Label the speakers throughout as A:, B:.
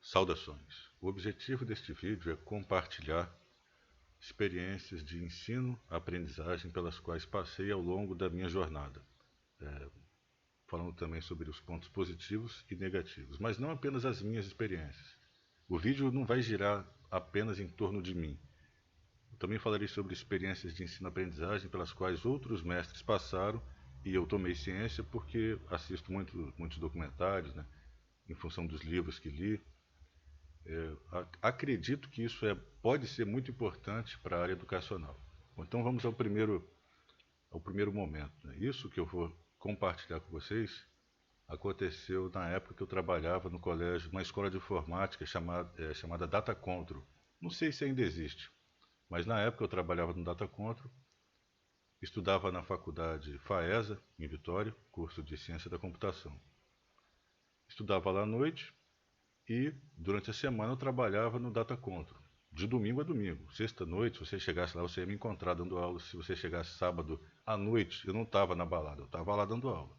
A: Saudações! O objetivo deste vídeo é compartilhar experiências de ensino-aprendizagem pelas quais passei ao longo da minha jornada, falando também sobre os pontos positivos e negativos, mas não apenas as minhas experiências. O vídeo não vai girar apenas em torno de mim. Eu também falarei sobre experiências de ensino-aprendizagem pelas quais outros mestres passaram e eu tomei ciência porque assisto muitos documentários, né, em função dos livros que li. Acredito que isso pode ser muito importante para a área educacional. Então vamos ao primeiro momento, né? Isso que eu vou compartilhar com vocês aconteceu na época que eu trabalhava no colégio, uma escola de informática chamada Data Control. Não sei se ainda existe, mas na época eu trabalhava no Data Control, estudava na faculdade FAESA, em Vitória, curso de Ciência da Computação. Estudava lá à noite e durante a semana eu trabalhava no Data Control, de domingo a domingo. Sexta-noite, se você chegasse lá, você ia me encontrar dando aula. Se você chegasse sábado à noite, eu não estava na balada, eu estava lá dando aula.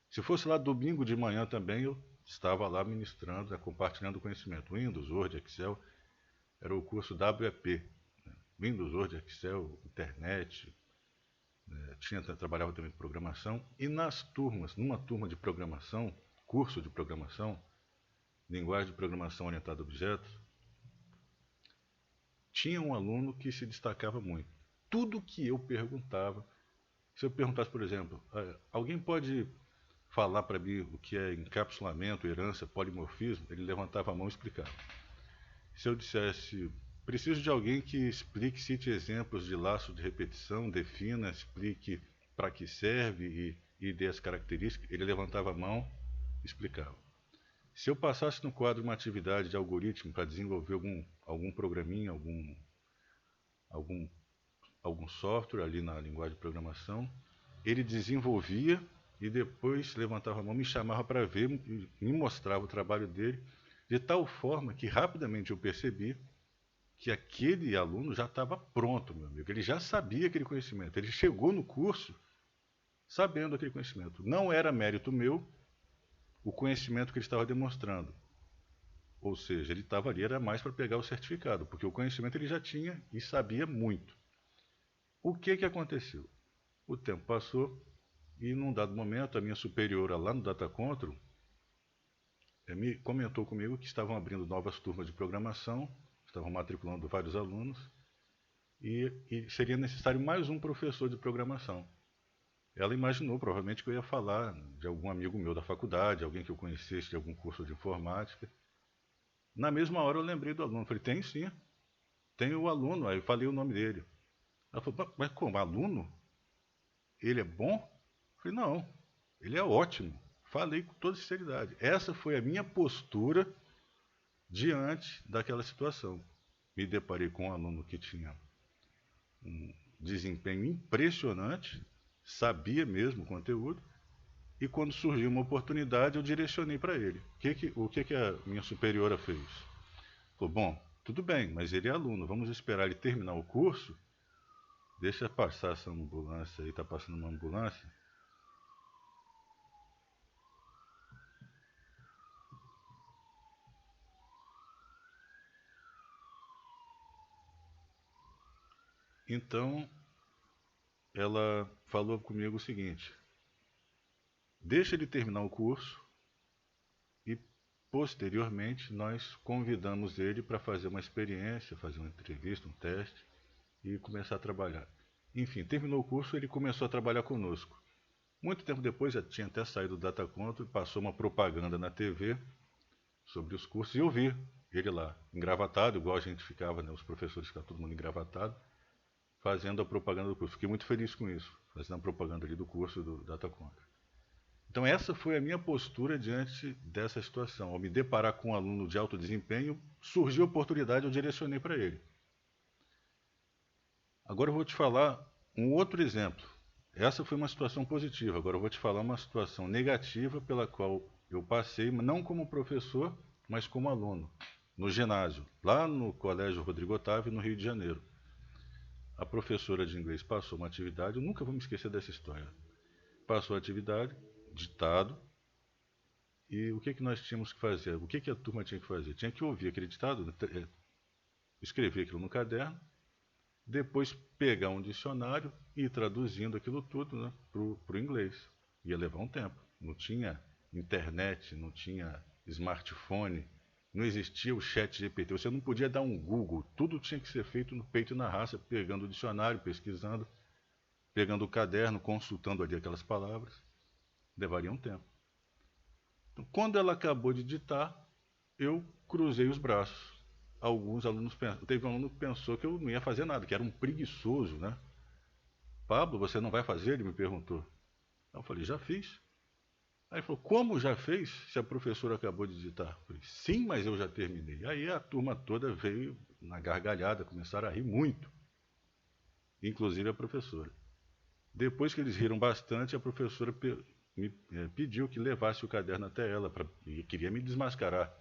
A: Se fosse lá domingo de manhã também, eu estava lá ministrando, compartilhando conhecimento. Windows, Word, Excel, era o curso WEP. Windows, Word, Excel, internet, trabalhava também com programação. E nas turmas, numa turma de programação, curso de programação, linguagem de programação orientada a objetos, tinha um aluno que se destacava muito. Tudo que eu perguntava, se eu perguntasse, por exemplo, alguém pode falar para mim o que é encapsulamento, herança, polimorfismo? Ele levantava a mão e explicava. Se eu dissesse, preciso de alguém que explique, cite exemplos de laço de repetição, defina, explique para que serve e dê as características, ele levantava a mão e explicava. Se eu passasse no quadro uma atividade de algoritmo para desenvolver algum programinha, algum software ali na linguagem de programação, ele desenvolvia e depois levantava a mão, me chamava para ver, me mostrava o trabalho dele, de tal forma que rapidamente eu percebi que aquele aluno já estava pronto, meu amigo. Ele já sabia aquele conhecimento. Ele chegou no curso sabendo aquele conhecimento. Não era mérito meu o conhecimento que ele estava demonstrando. Ou seja, ele estava ali, era mais para pegar o certificado, porque o conhecimento ele já tinha e sabia muito. O que aconteceu? O tempo passou e, num dado momento, a minha superiora lá no Data Control me comentou comigo que estavam abrindo novas turmas de programação, estavam matriculando vários alunos e seria necessário mais um professor de programação. Ela imaginou provavelmente que eu ia falar de algum amigo meu da faculdade, alguém que eu conhecesse de algum curso de informática. Na mesma hora eu lembrei do aluno. Falei, tem sim, tem o aluno. Aí eu falei o nome dele. Ela falou, mas como, aluno? Ele é bom? Eu falei, não, ele é ótimo. Falei com toda sinceridade. Essa foi a minha postura diante daquela situação. Me deparei com um aluno que tinha um desempenho impressionante, sabia mesmo o conteúdo, e quando surgiu uma oportunidade eu direcionei para ele. O que a minha superiora fez? Falou, bom, tudo bem, mas ele é aluno, vamos esperar ele terminar o curso, deixa passar essa ambulância aí, está passando uma ambulância. Então, ela falou comigo o seguinte, deixa ele terminar o curso e, posteriormente, nós convidamos ele para fazer uma experiência, fazer uma entrevista, um teste e começar a trabalhar. Enfim, terminou o curso, ele começou a trabalhar conosco. Muito tempo depois, já tinha até saído do Data Control e passou uma propaganda na TV sobre os cursos e eu vi ele lá, engravatado, igual a gente ficava, né, os professores ficavam todo mundo engravatado, fazendo a propaganda do curso. Fiquei muito feliz com isso, fazendo a propaganda ali do curso do Data Control. Então essa foi a minha postura diante dessa situação. Ao me deparar com um aluno de alto desempenho, surgiu a oportunidade, eu direcionei para ele. Agora eu vou te falar um outro exemplo. Essa foi uma situação positiva, agora eu vou te falar uma situação negativa pela qual eu passei, não como professor, mas como aluno, no ginásio, lá no Colégio Rodrigo Otávio, no Rio de Janeiro. A professora de inglês passou uma atividade, eu nunca vou me esquecer dessa história. Passou a atividade, ditado, E o que que nós tínhamos que fazer? O que que a turma tinha que fazer? Tinha que ouvir aquele ditado, escrever aquilo no caderno, depois pegar um dicionário e ir traduzindo aquilo tudo, né, para o inglês. Ia levar um tempo. Não tinha internet, não tinha smartphone, não existia o chat GPT. Você não podia dar um Google. Tudo tinha que ser feito no peito e na raça, pegando o dicionário, pesquisando, pegando o caderno, consultando ali aquelas palavras. Levaria um tempo. Então, quando ela acabou de ditar, eu cruzei os braços. Alguns alunos teve um aluno que pensou que eu não ia fazer nada, que era um preguiçoso, né? Pablo, você não vai fazer? Ele me perguntou. Eu falei, já fiz. Aí ele falou, como já fez? Se a professora acabou de digitar. Eu falei, sim, mas eu já terminei. Aí a turma toda veio na gargalhada, começaram a rir muito. Inclusive a professora. Depois que eles riram bastante, a professora me pediu que levasse o caderno até ela, e queria me desmascarar.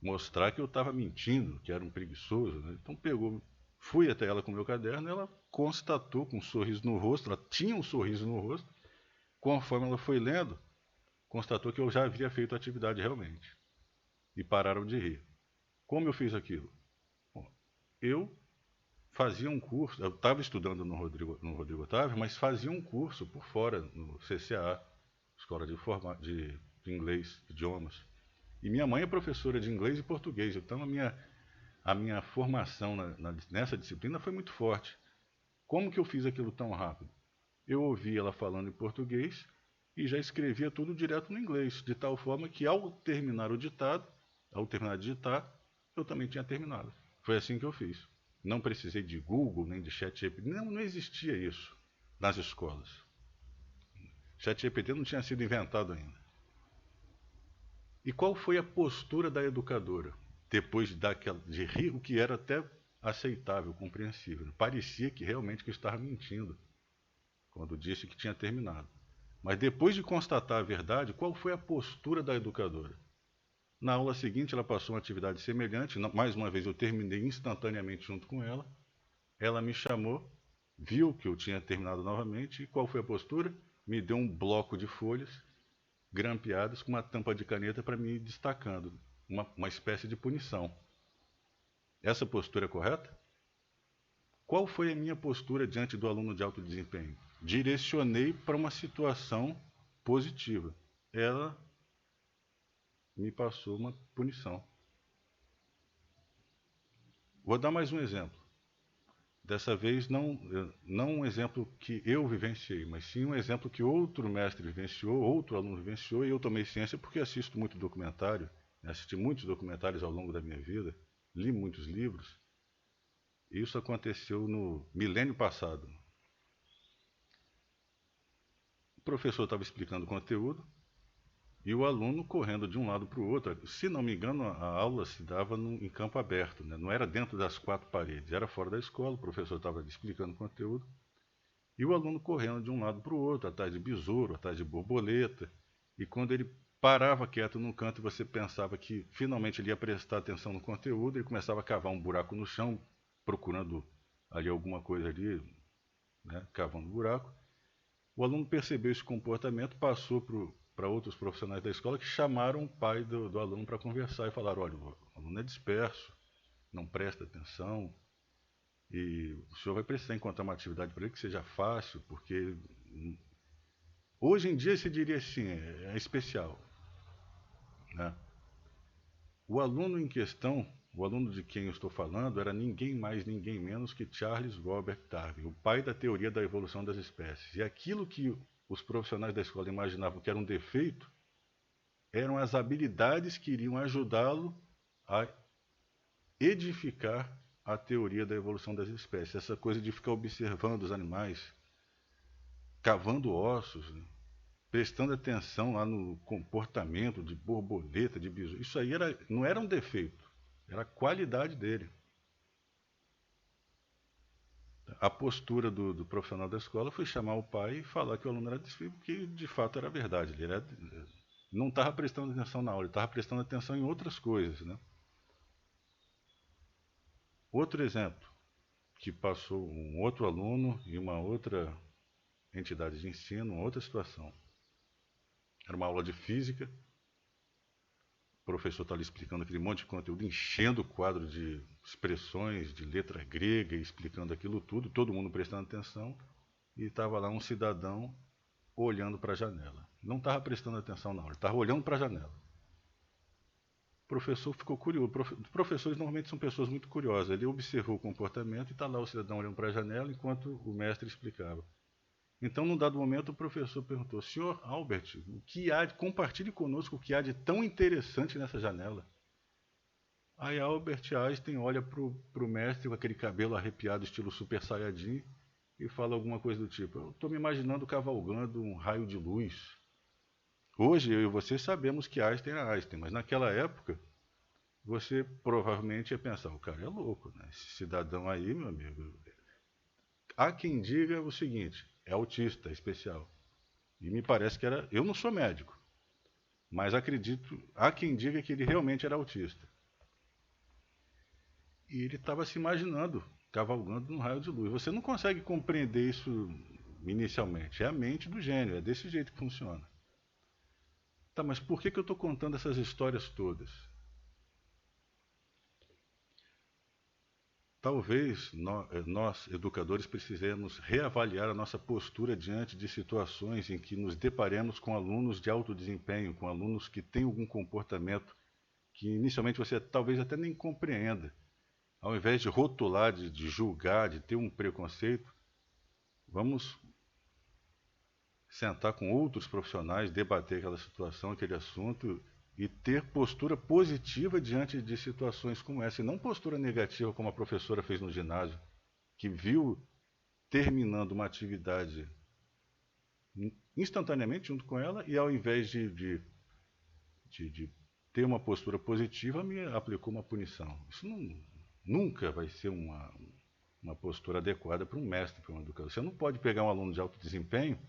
A: Mostrar que eu estava mentindo, que era um preguiçoso. Né? Então fui até ela com o meu caderno, e ela constatou com um sorriso no rosto, ela tinha um sorriso no rosto, conforme ela foi lendo, constatou que eu já havia feito a atividade realmente. E pararam de rir. Como eu fiz aquilo? Bom, eu fazia um curso, eu estava estudando no Rodrigo Otávio, mas fazia um curso por fora, no CCA, Escola de Inglês, Idiomas. E minha mãe é professora de inglês e português, então a minha formação nessa disciplina foi muito forte. Como que eu fiz aquilo tão rápido? Eu ouvi ela falando em português e já escrevia tudo direto no inglês, de tal forma que ao terminar de digitar, eu também tinha terminado. Foi assim que eu fiz. Não precisei de Google, nem de ChatGPT, não existia isso nas escolas. ChatGPT não tinha sido inventado ainda. E qual foi a postura da educadora? Depois de rir, o que era até aceitável, compreensível. Parecia que realmente que eu estava mentindo quando disse que tinha terminado. Mas depois de constatar a verdade, qual foi a postura da educadora? Na aula seguinte, ela passou uma atividade semelhante. Mais uma vez, eu terminei instantaneamente junto com ela. Ela me chamou, viu que eu tinha terminado novamente. E qual foi a postura? Me deu um bloco de folhas grampeadas com uma tampa de caneta para me ir destacando. Uma espécie de punição. Essa postura é correta? Qual foi a minha postura diante do aluno de alto desempenho? Direcionei para uma situação positiva. Ela me passou uma punição. Vou dar mais um exemplo. Dessa vez, não um exemplo que eu vivenciei, mas sim um exemplo que outro mestre vivenciou, outro aluno vivenciou, e eu tomei ciência porque assisto muito documentário, assisti muitos documentários ao longo da minha vida, li muitos livros. Isso aconteceu no milênio passado. O professor estava explicando o conteúdo e o aluno correndo de um lado para o outro. Se não me engano, a aula se dava em campo aberto, né? Não era dentro das quatro paredes, era fora da escola. O professor estava explicando o conteúdo e o aluno correndo de um lado para o outro, atrás de besouro, atrás de borboleta. E quando ele parava quieto num canto e você pensava que finalmente ele ia prestar atenção no conteúdo, ele começava a cavar um buraco no chão, procurando ali alguma coisa ali, né, cavando um buraco. O aluno percebeu esse comportamento, passou para outros profissionais da escola que chamaram o pai do aluno para conversar e falaram, olha, o aluno é disperso, não presta atenção, e o senhor vai precisar encontrar uma atividade para ele que seja fácil, porque hoje em dia se diria assim, é especial. Né? O aluno em questão, o aluno de quem eu estou falando, era ninguém mais, ninguém menos que Charles Robert Darwin, o pai da teoria da evolução das espécies. E aquilo que os profissionais da escola imaginavam que era um defeito, eram as habilidades que iriam ajudá-lo a edificar a teoria da evolução das espécies. Essa coisa de ficar observando os animais, cavando ossos, né? Prestando atenção lá no comportamento de borboleta, de bisu. Isso aí não era um defeito, era a qualidade dele. A postura do profissional da escola foi chamar o pai e falar que o aluno era desfile, porque de fato era verdade. Ele não estava prestando atenção na aula, ele estava prestando atenção em outras coisas. Né? Outro exemplo, que passou um outro aluno e uma outra entidade de ensino, uma outra situação. Era uma aula de física, professor está ali explicando aquele monte de conteúdo, enchendo o quadro de expressões, de letra grega, explicando aquilo tudo, todo mundo prestando atenção, e estava lá um cidadão olhando para a janela. Não estava prestando atenção na aula, estava olhando para a janela. O professor ficou curioso. Professores normalmente são pessoas muito curiosas. Ele observou o comportamento e está lá o cidadão olhando para a janela enquanto o mestre explicava. Então, num dado momento, o professor perguntou: Senhor Albert, compartilhe conosco o que há de tão interessante nessa janela. Aí Albert Einstein olha para o mestre com aquele cabelo arrepiado, estilo Super Saiyajin, e fala alguma coisa do tipo: eu estou me imaginando cavalgando um raio de luz. Hoje, eu e você sabemos que Einstein era Einstein, mas naquela época, você provavelmente ia pensar: o cara é louco, né? Esse cidadão aí, meu amigo. Há quem diga o seguinte: é autista, é especial. E me parece que era. Eu não sou médico, mas acredito. Há quem diga que ele realmente era autista. E ele estava se imaginando cavalgando num raio de luz. Você não consegue compreender isso inicialmente. É a mente do gênio, é desse jeito que funciona. Tá, mas por que eu estou contando essas histórias todas? Talvez nós, educadores, precisemos reavaliar a nossa postura diante de situações em que nos deparemos com alunos de alto desempenho, com alunos que têm algum comportamento que inicialmente você talvez até nem compreenda. Ao invés de rotular, de julgar, de ter um preconceito, vamos sentar com outros profissionais, debater aquela situação, aquele assunto e ter postura positiva diante de situações como essa, e não postura negativa como a professora fez no ginásio, que viu terminando uma atividade instantaneamente junto com ela e ao invés de ter uma postura positiva, me aplicou uma punição. Isso nunca vai ser uma postura adequada para um mestre, para um educador. Você não pode pegar um aluno de alto desempenho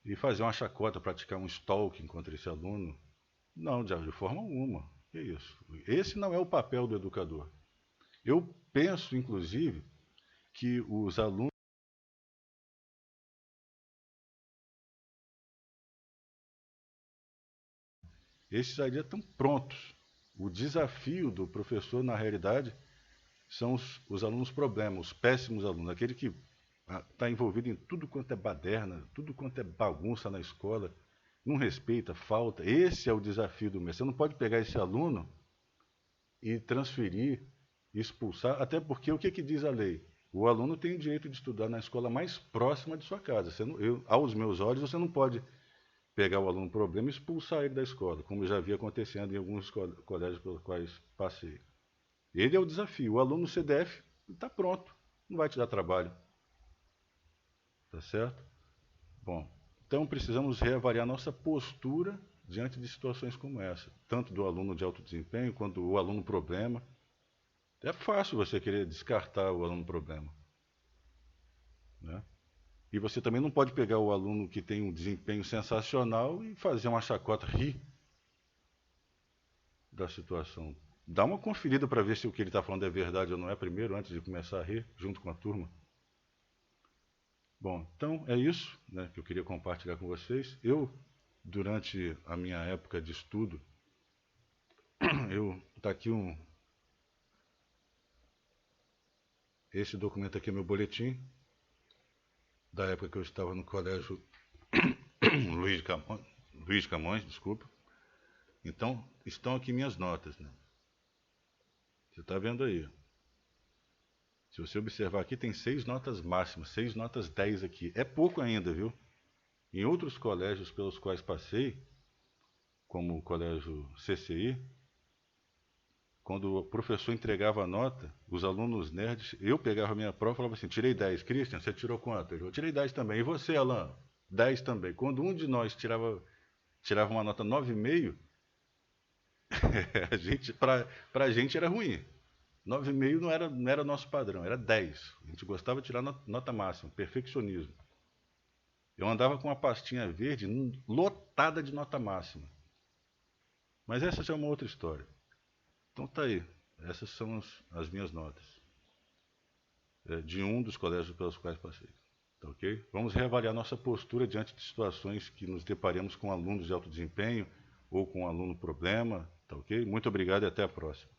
A: e fazer uma chacota, praticar um stalking contra esse aluno. Não, de forma alguma. Que isso? Esse não é o papel do educador. Eu penso, inclusive, que os alunos esses aí estão prontos. O desafio do professor, na realidade, são os alunos problemas, os péssimos alunos, aquele que está envolvido em tudo quanto é baderna, tudo quanto é bagunça na escola, não respeita, falta. Esse é o desafio do mestre. Você não pode pegar esse aluno e transferir, expulsar, até porque o que diz a lei? O aluno tem o direito de estudar na escola mais próxima de sua casa. Aos meus olhos, você não pode pegar o aluno problema e expulsar ele da escola, como eu já vi acontecendo em alguns colégios pelos quais passei. Ele é o desafio. O aluno CDF está pronto, não vai te dar trabalho. Tá certo? Bom, então precisamos reavaliar nossa postura diante de situações como essa, tanto do aluno de alto desempenho quanto do aluno problema. É fácil você querer descartar o aluno problema, né? E você também não pode pegar o aluno que tem um desempenho sensacional e fazer uma chacota, rir da situação. Dá uma conferida para ver se o que ele está falando é verdade ou não é primeiro, antes de começar a rir, junto com a turma. Bom, então é isso, né, que eu queria compartilhar com vocês. Eu, durante a minha época de estudo, está aqui esse documento aqui é meu boletim, da época que eu estava no colégio Luiz de Camões, desculpa. Então, estão aqui minhas notas, né? Você está vendo aí. Se você observar aqui, tem 6 notas máximas, 6 notas 10 aqui. É pouco ainda, viu? Em outros colégios pelos quais passei, como o colégio CCI, quando o professor entregava a nota, os alunos nerds, eu pegava a minha prova e falava assim: tirei 10. Christian, você tirou quanto? Eu tirei 10 também. E você, Alan? 10 também. Quando um de nós tirava uma nota 9,5, pra gente era ruim. 9,5 não era nosso padrão, era 10. A gente gostava de tirar nota máxima, perfeccionismo. Eu andava com uma pastinha verde lotada de nota máxima. Mas essa já é uma outra história. Então tá aí. Essas são as minhas notas. De um dos colégios pelos quais passei. Tá ok? Vamos reavaliar nossa postura diante de situações que nos deparemos com alunos de alto desempenho ou com um aluno problema, Tá ok? Muito obrigado e até a próxima.